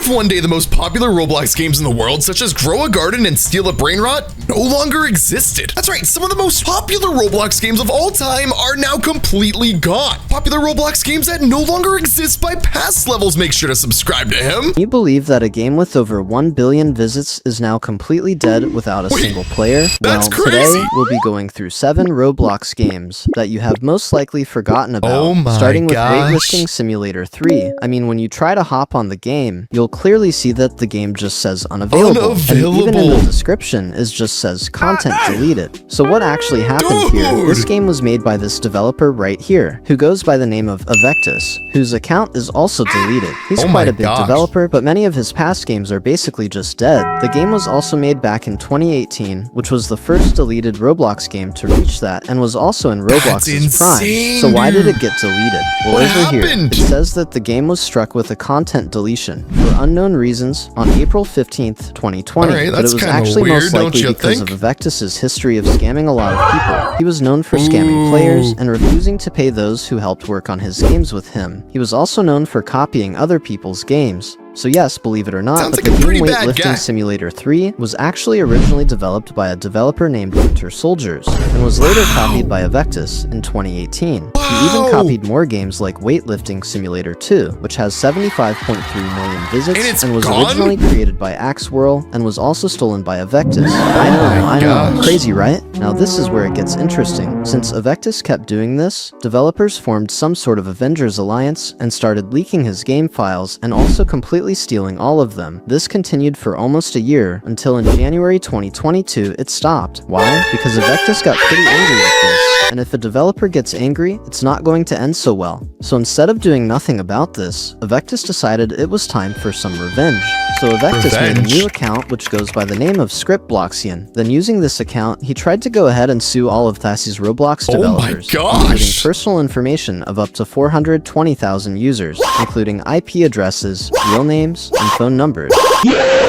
if one day the most popular Roblox games in the world, such as Grow a Garden and Steal a Brain Rot, no longer existed? That's right, some of the most popular Roblox games of all time are now completely gone. Popular Roblox games that no longer exist by past levels. Make sure to subscribe to him. Can you believe that a game with over 1 billion visits is now completely dead without a single player? That's well, crazy. Today we'll be going through 7 Roblox games that you have most likely forgotten about. Oh my starting with gosh. Weightlifting Simulator 3. I mean, when you try to hop on the game, you'll clearly see that the game just says unavailable. And even in the description, it just says content deleted. So what actually happened here? This game was made by this developer right here, who goes by the name of Avectus, whose account is also deleted. He's quite a big developer, but many of his past games are basically just dead. The game was also made back in 2018, which was the first deleted Roblox game to reach that, and was also in Roblox's prime. So why did it get deleted? Well, over here, it says that the game was struck with a content deletion for unknown reasons on April 15th, 2020, but it was actually most likely because of Avectus's history of scamming a lot of people. He was known for scamming players and refusing to pay those who helped work on his games with him. He was also known for copying other people's games. So yes, believe it or not, but the game Weightlifting Simulator 3 was actually originally developed by a developer named Winter Soldiers, and was later copied by Avectus in 2018. He even copied more games like Weightlifting Simulator 2, which has 75.3 million visits, and was originally created by Axewirl, and was also stolen by Avectus. I know, crazy right? Now this is where it gets interesting. Since Avectus kept doing this, developers formed some sort of Avengers alliance, and started leaking his game files, and also completely stealing all of them. This continued for almost a year, until in January 2022 it stopped. Why? Because Avectus got pretty angry with this, and if a developer gets angry, it's not going to end so well. So instead of doing nothing about this, Avectus decided it was time for some revenge. So Avectus made a new account which goes by the name of Scriptbloxian. Then using this account, he tried to go ahead and sue all of Thassy's Roblox developers, including personal information of up to 420,000 users, including IP addresses, real names, and phone numbers.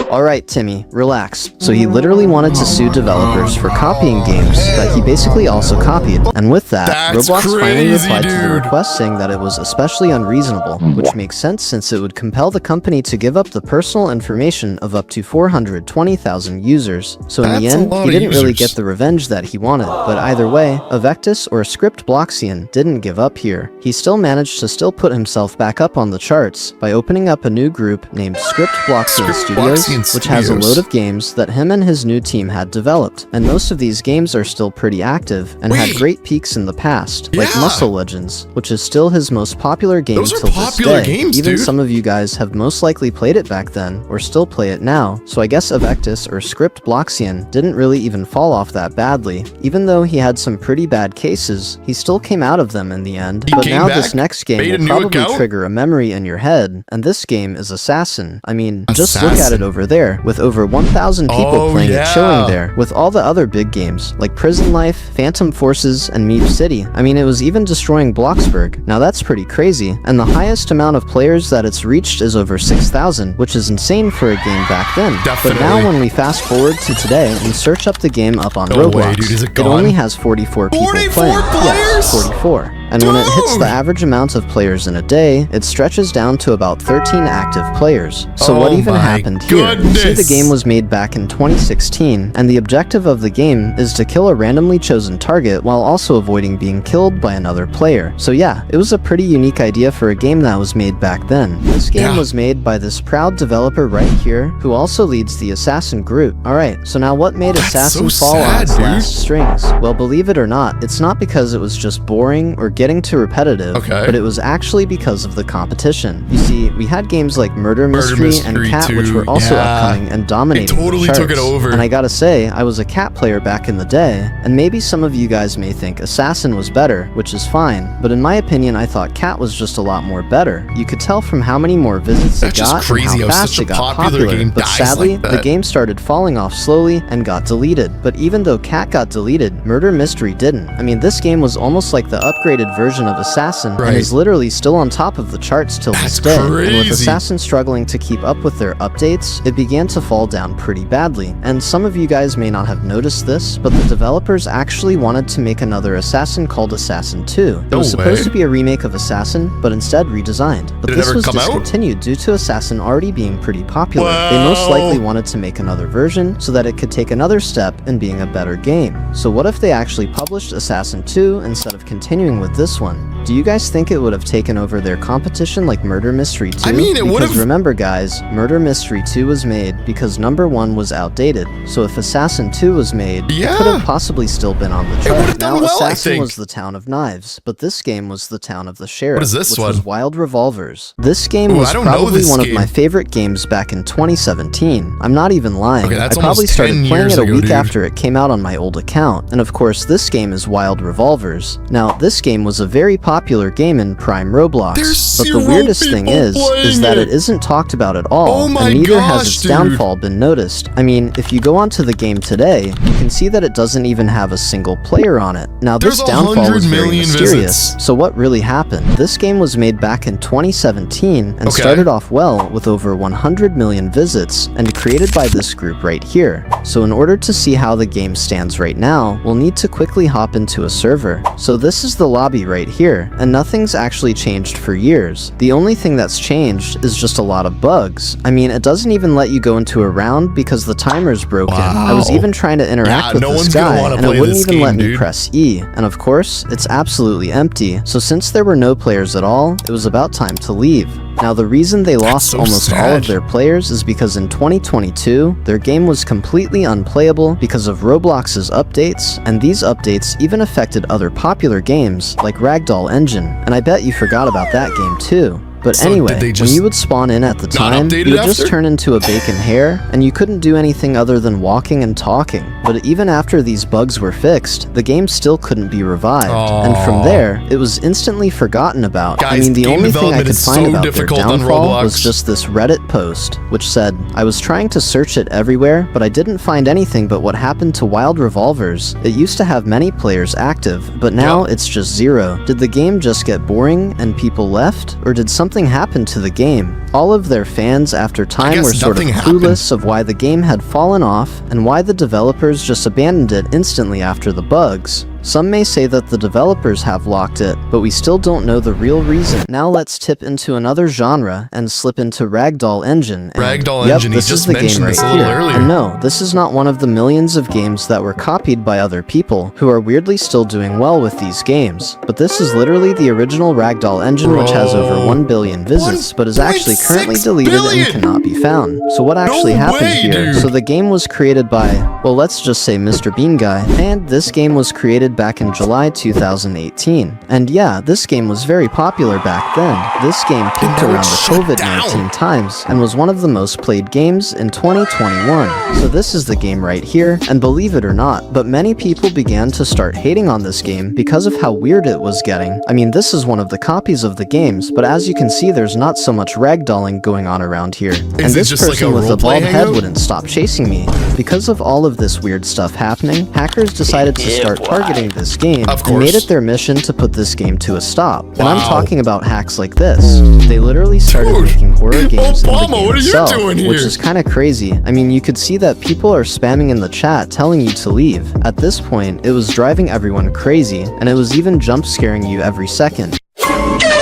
Alright, Timmy, relax. So he literally wanted to sue developers for copying games that he basically also copied. And with that, Roblox finally replied to the request saying that it was especially unreasonable, which makes sense since it would compel the company to give up the personal information of up to 420,000 users. So in the end, he didn't really get the revenge that he wanted. But either way, Avectus or Scriptbloxian didn't give up here. He still managed to put himself back up on the charts by opening up a new group named Scriptbloxian Studios, which has a load of games that him and his new team had developed. And most of these games are still pretty active and had great peaks in the past, like Muscle Legends, which is still his most popular game till this day. Even some of you guys have most likely played it back then, or still play it now, so I guess Avectus or Scriptbloxian didn't really even fall off that badly. Even though he had some pretty bad cases, he still came out of them in the end. But now this next game will probably trigger a memory in your head, and this game is Assassin. I mean, just look at it over there, with over 1,000 people playing it showing there, with all the other big games, like Prison Life, Phantom Forces, and Meep City. I mean, it was even destroying Bloxburg. Now that's pretty crazy, and the highest amount of players that it's reached is over 6,000, which is insane for a game back then. But now when we fast forward to today and search up the game up on Roblox, it only has 44 people playing. Yes, 44. And when it hits the average amount of players in a day, it stretches down to about 13 active players. So what even happened here? You see, the game was made back in 2016, and the objective of the game is to kill a randomly chosen target while also avoiding being killed by another player. So yeah, it was a pretty unique idea for a game that was made back then. This game was made by this proud developer right here, who also leads the Assassin group. Alright, so now what made Assassin fall on its last strings? Well, believe it or not, it's not because it was just boring or getting too repetitive, but it was actually because of the competition. You see, we had games like Murder Mystery and Cat, which were also upcoming and dominating the charts. Took it over. And I gotta say, I was a Cat player back in the day, and maybe some of you guys may think Assassin was better, which is fine, but in my opinion, I thought Cat was just a lot more better. You could tell from how many more visits it got and how fast it got popular, but sadly, the game started falling off slowly and got deleted. But even though Cat got deleted, Murder Mystery didn't. I mean, this game was almost like the upgraded updated version of Assassin and is literally still on top of the charts till this day. And with Assassin struggling to keep up with their updates, it began to fall down pretty badly. And some of you guys may not have noticed this, but the developers actually wanted to make another Assassin called Assassin 2. It was supposed to be a remake of Assassin, but instead redesigned. But this was discontinued due to Assassin already being pretty popular. They most likely wanted to make another version so that it could take another step in being a better game. So what if they actually published Assassin 2 instead of continuing with this one? Do you guys think it would have taken over their competition like Murder Mystery 2? I mean, it would have. Because remember guys, Murder Mystery 2 was made because number 1 was outdated. So if Assassin 2 was made, it could have possibly still been on the chart. Now Assassin was the town of knives, but this game was the town of the sheriff, which was Wild Revolvers. This game was probably one of my favorite games back in 2017. I'm not even lying. I probably started playing it a week after it came out on my old account. And of course, this game is Wild Revolvers. Now, this game was a very popular game in Prime Roblox, but the weirdest thing is that it isn't talked about at all, and neither has its downfall been noticed. I mean, if you go onto the game today, you can see that it doesn't even have a single player on it. Now, this downfall is very mysterious. So what really happened? This game was made back in 2017 and started off well with over 100 million visits and created by this group right here. So in order to see how the game stands right now, we'll need to quickly hop into a server. So this is the lobby right here, and nothing's actually changed for years. The only thing that's changed is just a lot of bugs. I mean, it doesn't even let you go into a round because the timer's broken. I was even trying to interact with this guy, and it wouldn't even let me press E. And of course, it's absolutely empty. So since there were no players at all, it was about time to leave. Now, the reason they lost almost all of their players is because in 2022, their game was completely unplayable because of Roblox's updates, and these updates even affected other popular games like Ragdoll Engine, and I bet you forgot about that game too. But anyway, when you would spawn in at the time, you would just turn into a bacon hare, and you couldn't do anything other than walking and talking. But even after these bugs were fixed, the game still couldn't be revived. And from there, it was instantly forgotten about. I mean, the only thing I could find about their downfall was just this Reddit post, which said, "I was trying to search it everywhere, but I didn't find anything but what happened to Wild Revolvers. It used to have many players active, but now it's just 0. Did the game just get boring and people left? Or did something happened to the game?" All of their fans after time were sort of clueless of why the game had fallen off and why the developers just abandoned it instantly after the bugs. Some may say that the developers have locked it, but we still don't know the real reason. Now let's tip into another genre and slip into Ragdoll Engine. Ragdoll Engine, this is the game right here. And no, this is not one of the millions of games that were copied by other people who are weirdly still doing well with these games. But this is literally the original Ragdoll Engine, which has over 1 billion visits, but is actually currently deleted and cannot be found. So what actually happened here? So the game was created by, well, let's just say Mr. Bean Guy, and this game was created back in July 2018. And yeah, this game was very popular back then. This game peaked around the COVID-19 times and was one of the most played games in 2021. So this is the game right here, and believe it or not, but many people began to start hating on this game because of how weird it was getting. I mean, this is one of the copies of the games, but as you can see, there's not so much ragdolling going on around here. And this person with a bald head wouldn't stop chasing me. Because of all of this weird stuff happening, hackers decided to start targeting this game and made it their mission to put this game to a stop. And I'm talking about hacks like this. They literally started making horror games in the game itself, which is kind of crazy. I mean, you could see that people are spamming in the chat telling you to leave. At this point, it was driving everyone crazy, and it was even jump scaring you every second.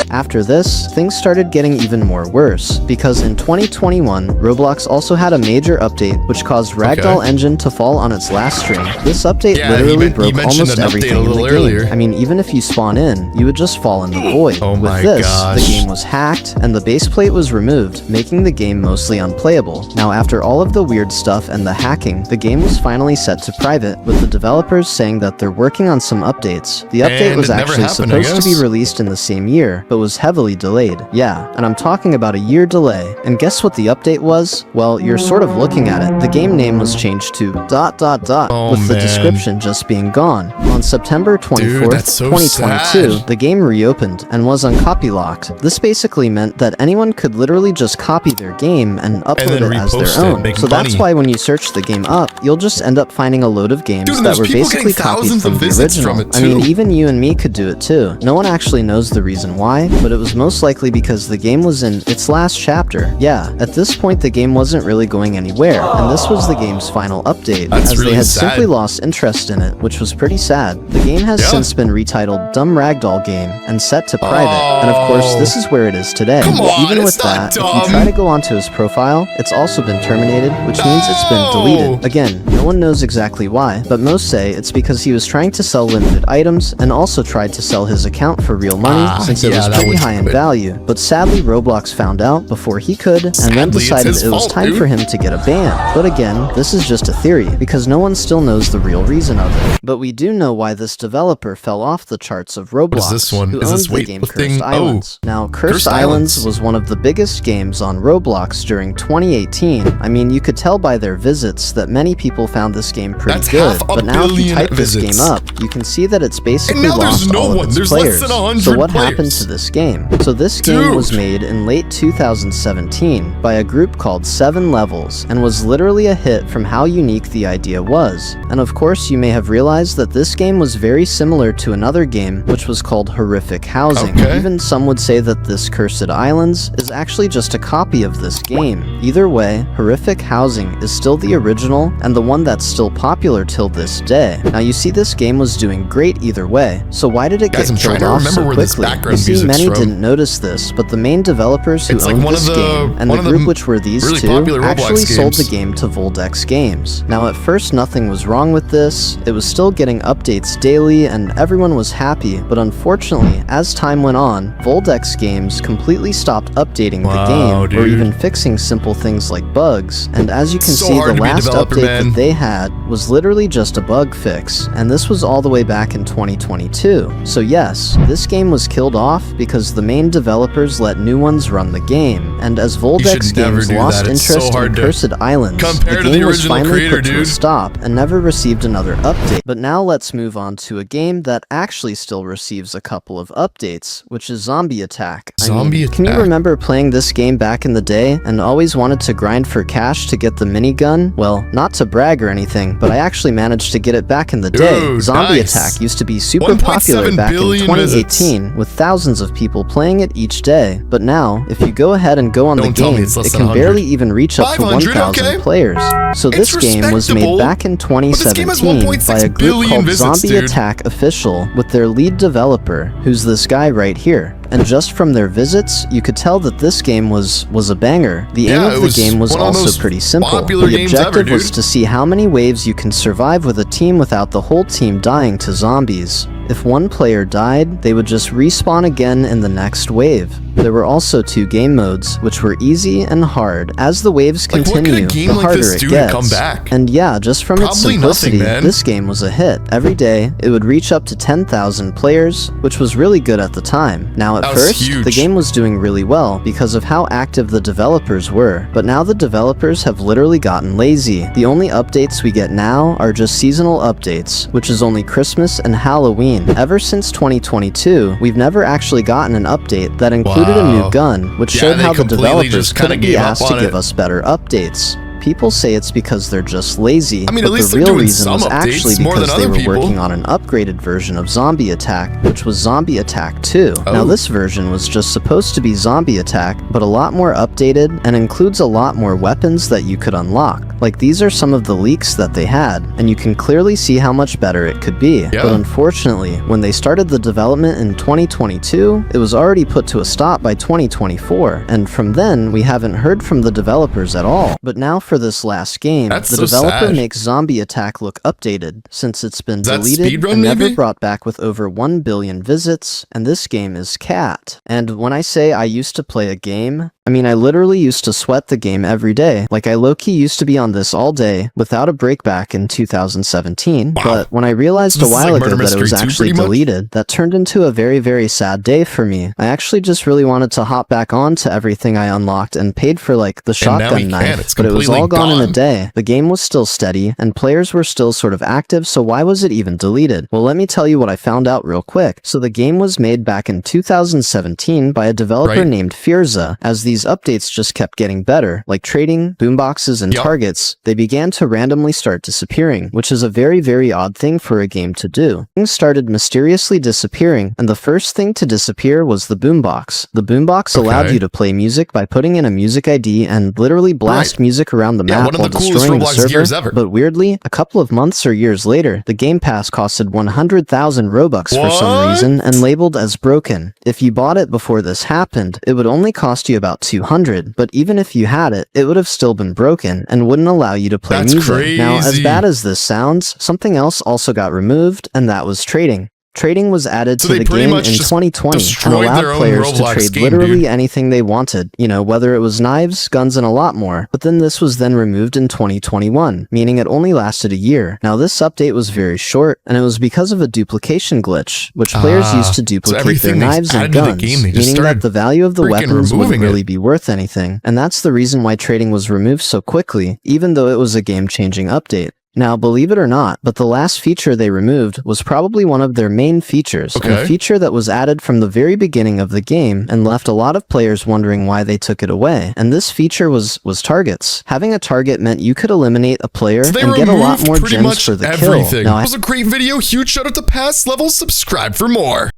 After this, things started getting even more worse, because in 2021, Roblox also had a major update which caused Ragdoll Engine to fall on its last string. This update literally broke almost everything in the game. I mean, even if you spawn in, you would just fall in the void. With this, the game was hacked, and the base plate was removed, making the game mostly unplayable. Now, after all of the weird stuff and the hacking, the game was finally set to private, with the developers saying that they're working on some updates. The update was actually supposed to be released in the same year, but but was heavily delayed. Yeah, and I'm talking about a year delay. And guess what the update was? Well, you're sort of looking at it. The game name was changed to ... with the description just being gone. On September 24th, 2022, the game reopened and was uncopy locked. This basically meant that anyone could literally just copy their game and upload it as their own. So that's why when you search the game up, you'll just end up finding a load of games that were basically copied from the original. I mean, even you and me could do it too. No one actually knows the reason why, but it was most likely because the game was in its last chapter. Yeah, at this point the game wasn't really going anywhere, and this was the game's final update, as they had simply lost interest in it, which was pretty sad. The game has since been retitled Dumb Ragdoll Game and set to private, and of course this is where it is today. Even with that, if you try to go onto his profile, it's also been terminated, which means it's been deleted. Again, no one knows exactly why, but most say it's because he was trying to sell limited items and also tried to sell his account for real money since it was pretty high in value. But sadly, Roblox found out before he could and then decided it was time for him to get a ban. But again, this is just a theory because no one still knows the real reason of it. But we do know why this developer fell off the charts of Roblox, who owns the game Cursed Islands. Now, Cursed Islands was one of the biggest games on Roblox during 2018. I mean, you could tell by their visits that many people found this game pretty good, but now if you type this game up, you can see that it's basically lost all of its players. So what happened to this game? So this game was made in late 2017 by a group called 7 Levels and was literally a hit from how unique the idea was. And of course, you may have realized that this game was very similar to another game which was called Horrific Housing. Even some would say that this Cursed Islands is actually just a copy of this game. Either way, Horrific Housing is still the original and the one that's still popular till this day. Now you see this game was doing great either way, so why did it get killed off so quickly? You see, many didn't notice this, but the main developers who owned this game and the group which were these two actually sold the game to Voldex Games. Now at first nothing was wrong with this, it was still getting updates daily and everyone was happy, but unfortunately as time went on, Voldex Games completely stopped updating the game or even fixing simple things like bugs, and as you can see, the last update that they had was literally just a bug fix, and this was all the way back in 2022. So yes, this game was killed off because the main developers let new ones run the game, and as Voldex Games lost interest in Cursed Islands, the game was finally put to a stop and never received another update. But now let's move on to a game that actually still receives a couple of updates, which is Zombie Attack. Can you remember playing this game back in the day and always wanted to grind for cash to get the minigun? Well, not to brag or anything, but I actually managed to get it back in the day. Zombie Attack used to be super popular back in 2018 with thousands of people playing it each day. But now, if you go ahead and go on the game, it can barely even reach up to 1,000 players. So this game was made back in 2017 by a group called Zombie Attack Official with their lead developer, who's this guy right here. And just from their visits, you could tell that this game was a banger. The aim of the game was also pretty simple. The objective was to see how many waves you can survive with a team without the whole team dying to zombies. If one player died, they would just respawn again in the next wave. There were also 2 game modes, which were easy and hard. As the waves continue, the harder it gets. And yeah, just from its simplicity, this game was a hit. Every day, it would reach up to 10,000 players, which was really good at the time. Now at first, the game was doing really well because of how active the developers were, but now the developers have literally gotten lazy. The only updates we get now are just seasonal updates, which is only Christmas and Halloween. Ever since 2022, we've never actually gotten an update that included a new gun, which showed how the developers couldn't be asked to give us better updates. People say it's because they're just lazy, but the real reason was actually because they were working on an upgraded version of Zombie Attack, which was Zombie Attack 2. Now this version was just supposed to be Zombie Attack, but a lot more updated and includes a lot more weapons that you could unlock. Like these are some of the leaks that they had, and you can clearly see how much better it could be. But unfortunately, when they started the development in 2022, it was already put to a stop by 2024, and from then, we haven't heard from the developers at all. But now for this last game, the developer makes Zombie Attack look updated, since it's been deleted and never brought back with over 1 billion visits, and this game is Cat. And when I say I used to play a game, I mean, I literally used to sweat the game every day. Like, I low-key used to be on this all day without a break back in 2017. Wow. But when I realized a while ago that it was actually deleted, that turned into a very, very sad day for me. I actually just really wanted to hop back on to everything I unlocked and paid for, like, the shotgun knife, but it was all gone in a day. The game was still steady, and players were still sort of active, so why was it even deleted? Well, let me tell you what I found out real quick. So the game was made back in 2017 by a developer named Firza. As these updates just kept getting better, like trading, boomboxes, and targets, they began to randomly start disappearing, which is a very, very odd thing for a game to do. Things started mysteriously disappearing, and the first thing to disappear was the boombox. The boombox allowed you to play music by putting in a music ID and literally blast music around the map while destroying the server. But weirdly, a couple of months or years later, the Game Pass costed 100,000 Robux for some reason and labeled as broken. If you bought it before this happened, it would only cost you about 200, but even if you had it, it would have still been broken and wouldn't allow you to play music. Now, as bad as this sounds, something else also got removed, and that was trading. Trading was added to the game in 2020 and allowed players to trade literally anything they wanted, you know, whether it was knives, guns, and a lot more. But then this was then removed in 2021, meaning it only lasted a year. Now this update was very short, and it was because of a duplication glitch, which players used to duplicate their knives and guns, meaning that the value of the weapons wouldn't really be worth anything. And that's the reason why trading was removed so quickly, even though it was a game-changing update. Now, believe it or not, but the last feature they removed was probably one of their main features, and a feature that was added from the very beginning of the game and left a lot of players wondering why they took it away. And this feature was targets. Having a target meant you could eliminate a player and get a lot more gems for the kill. Now, it was a great video. Huge shout out to past levels. Subscribe for more.